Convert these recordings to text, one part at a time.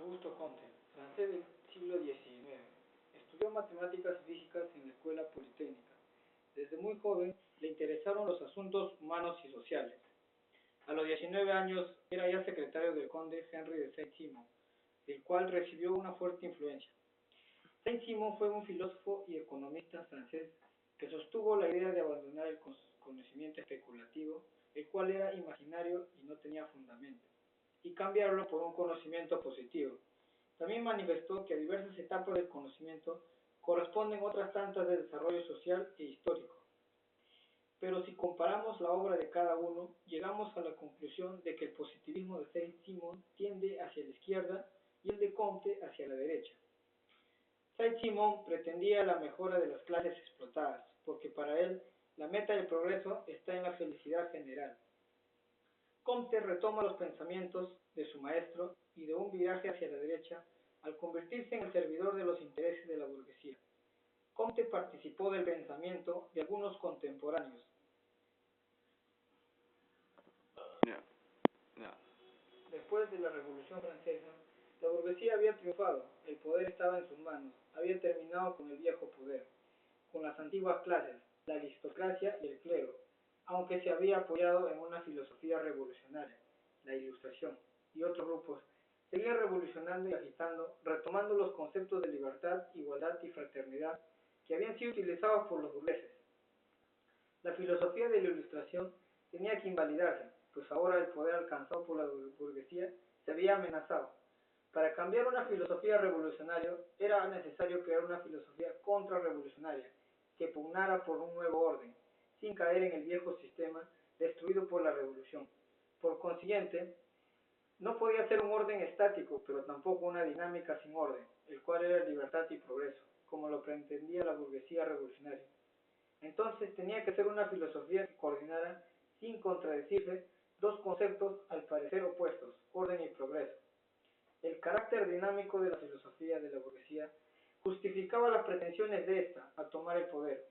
Augusto Comte, francés del siglo XIX. Estudió matemáticas y físicas en la Escuela Politécnica. Desde muy joven le interesaron los asuntos humanos y sociales. A los 19 años era ya secretario del conde Henry de Saint-Simon, del cual recibió una fuerte influencia. Saint-Simon fue un filósofo y economista francés que sostuvo la idea de abandonar el conocimiento especulativo, el cual era imaginario y no tenía fundamento, y cambiarlo por un conocimiento positivo. También manifestó que a diversas etapas del conocimiento corresponden otras tantas de desarrollo social e histórico. Pero si comparamos la obra de cada uno, llegamos a la conclusión de que el positivismo de Saint-Simon tiende hacia la izquierda y el de Comte hacia la derecha. Saint-Simon pretendía la mejora de las clases explotadas, porque para él la meta del progreso está en la felicidad general. Comte retoma los pensamientos de su maestro y de un viraje hacia la derecha al convertirse en el servidor de los intereses de la burguesía. Comte participó del pensamiento de algunos contemporáneos. Después de la Revolución Francesa, la burguesía había triunfado, el poder estaba en sus manos, había terminado con el viejo poder, con las antiguas clases, la aristocracia y el clero, aunque se había apoyado en una filosofía revolucionaria, la Ilustración, y otros grupos, seguía revolucionando y agitando, retomando los conceptos de libertad, igualdad y fraternidad que habían sido utilizados por los burgueses. La filosofía de la Ilustración tenía que invalidarse, pues ahora el poder alcanzado por la burguesía se había amenazado. Para cambiar una filosofía revolucionaria era necesario crear una filosofía contrarrevolucionaria que pugnara por un nuevo orden, sin caer en el viejo sistema destruido por la revolución. Por consiguiente, no podía ser un orden estático, pero tampoco una dinámica sin orden, el cual era libertad y progreso, como lo pretendía la burguesía revolucionaria. Entonces tenía que ser una filosofía que coordinara, sin contradecirse, dos conceptos al parecer opuestos, orden y progreso. El carácter dinámico de la filosofía de la burguesía justificaba las pretensiones de ésta a tomar el poder.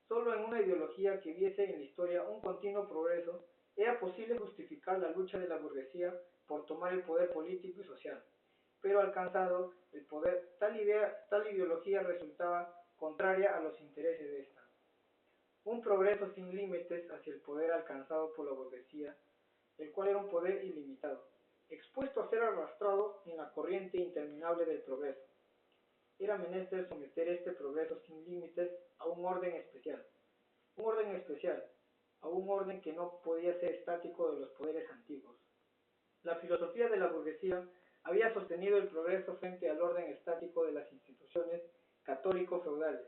Solo en una ideología que viese en la historia un continuo progreso era posible justificar la lucha de la burguesía por tomar el poder político y social. Pero alcanzado el poder, tal ideología resultaba contraria a los intereses de ésta. Un progreso sin límites hacia el poder alcanzado por la burguesía, el cual era un poder ilimitado, expuesto a ser arrastrado en la corriente interminable del progreso. Era menester someter este progreso sin límites a un orden especial, a un orden que no podía ser estático de los poderes antiguos. La filosofía de la burguesía había sostenido el progreso frente al orden estático de las instituciones católico-feudales.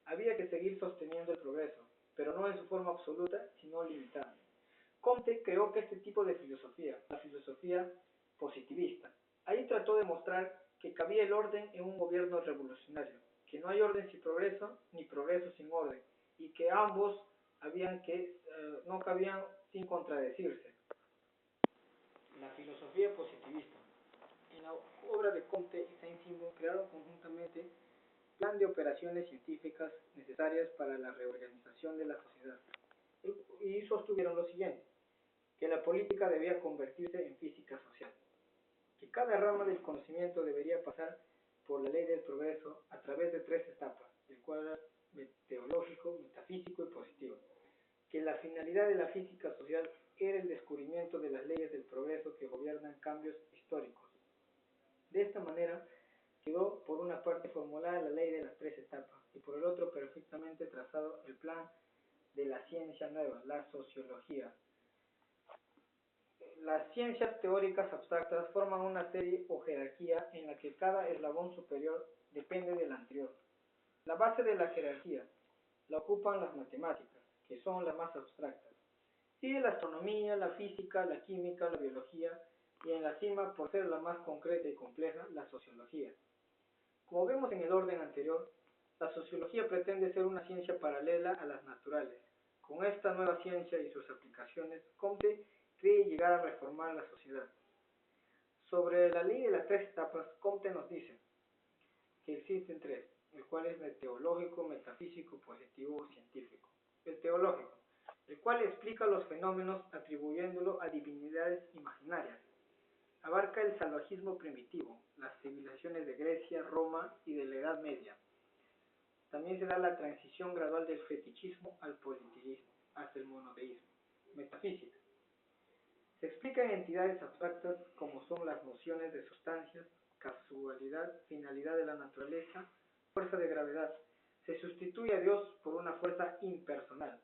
Había que seguir sosteniendo el progreso, pero no en su forma absoluta, sino limitada. Comte creó que este tipo de filosofía, la filosofía positivista, ahí trató de mostrar que cabía el orden en un gobierno revolucionario, que no hay orden sin progreso, ni progreso sin orden, y que ambos no cabían sin contradecirse. La filosofía positivista. En la obra de Comte y Saint-Simon crearon conjuntamente plan de operaciones científicas necesarias para la reorganización de la sociedad, y sostuvieron lo siguiente: que la política debía convertirse en física social, que cada rama del conocimiento debería pasar por la ley del progreso a través de tres etapas, el cual era teológico, metafísico y positivo, que la finalidad de la física social era el descubrimiento de las leyes del progreso que gobiernan cambios históricos. De esta manera quedó por una parte formulada la ley de las tres etapas y por el otro perfectamente trazado el plan de la ciencia nueva, la sociología. Las ciencias teóricas abstractas forman una serie o jerarquía en la que cada eslabón superior depende del anterior. La base de la jerarquía la ocupan las matemáticas, que son las más abstractas. Sigue la astronomía, la física, la química, la biología y en la cima, por ser la más concreta y compleja, la sociología. Como vemos en el orden anterior, la sociología pretende ser una ciencia paralela a las naturales. Con esta nueva ciencia y sus aplicaciones, Comte cree llegar a reformar la sociedad. Sobre la ley de las tres etapas, Comte nos dice que existen tres, el cual es el teológico, metafísico, positivo o científico. El teológico, el cual explica los fenómenos atribuyéndolo a divinidades imaginarias. Abarca el salvajismo primitivo, las civilizaciones de Grecia, Roma y de la Edad Media. También se da la transición gradual del fetichismo al politeísmo, hasta el monoteísmo. Metafísica. Se explica en entidades abstractas como son las nociones de sustancias, casualidad, finalidad de la naturaleza, fuerza de gravedad. Se sustituye a Dios por una fuerza impersonal.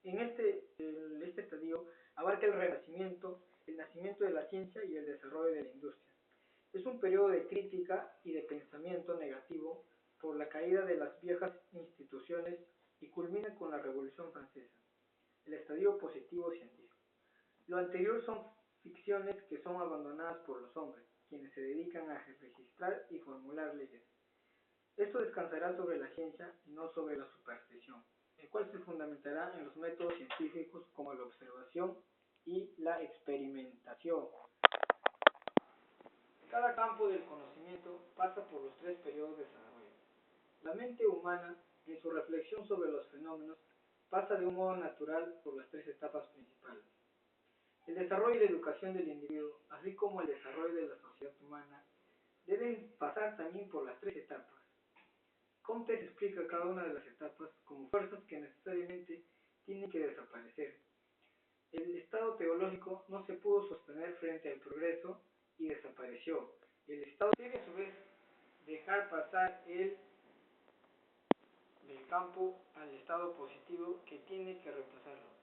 En este estadio abarca el renacimiento, el nacimiento de la ciencia y el desarrollo de la industria. Es un periodo de crítica y de pensamiento negativo por la caída de las viejas instituciones y culmina con la Revolución Francesa, el estadio positivo científico. Lo anterior son ficciones que son abandonadas por los hombres, quienes se dedican a registrar y formular leyes. Esto descansará sobre la ciencia y no sobre la superstición, el cual se fundamentará en los métodos científicos como la observación y la experimentación. Cada campo del conocimiento pasa por los tres periodos de desarrollo. La mente humana, en su reflexión sobre los fenómenos, pasa de un modo natural por las tres etapas principales. El desarrollo y la educación del individuo, así como el desarrollo de la sociedad humana, deben pasar también por las tres etapas. Comte explica cada una de las etapas como fuerzas que necesariamente tienen que desaparecer. El estado teológico no se pudo sostener frente al progreso y desapareció. El estado debe a su vez dejar pasar del campo al estado positivo que tiene que reemplazarlo.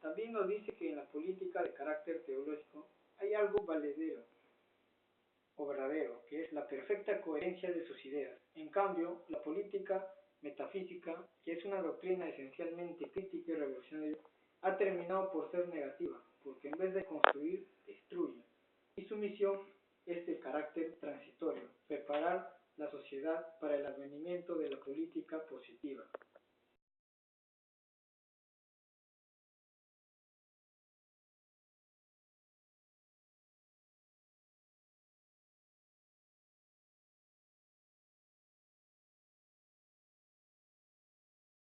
También nos dice que en la política de carácter teológico hay algo valedero o verdadero, que es la perfecta coherencia de sus ideas. En cambio, la política metafísica, que es una doctrina esencialmente crítica y revolucionaria, ha terminado por ser negativa, porque en vez de construir, destruye. Y su misión es de carácter transitorio, preparar la sociedad para el advenimiento de la política positiva.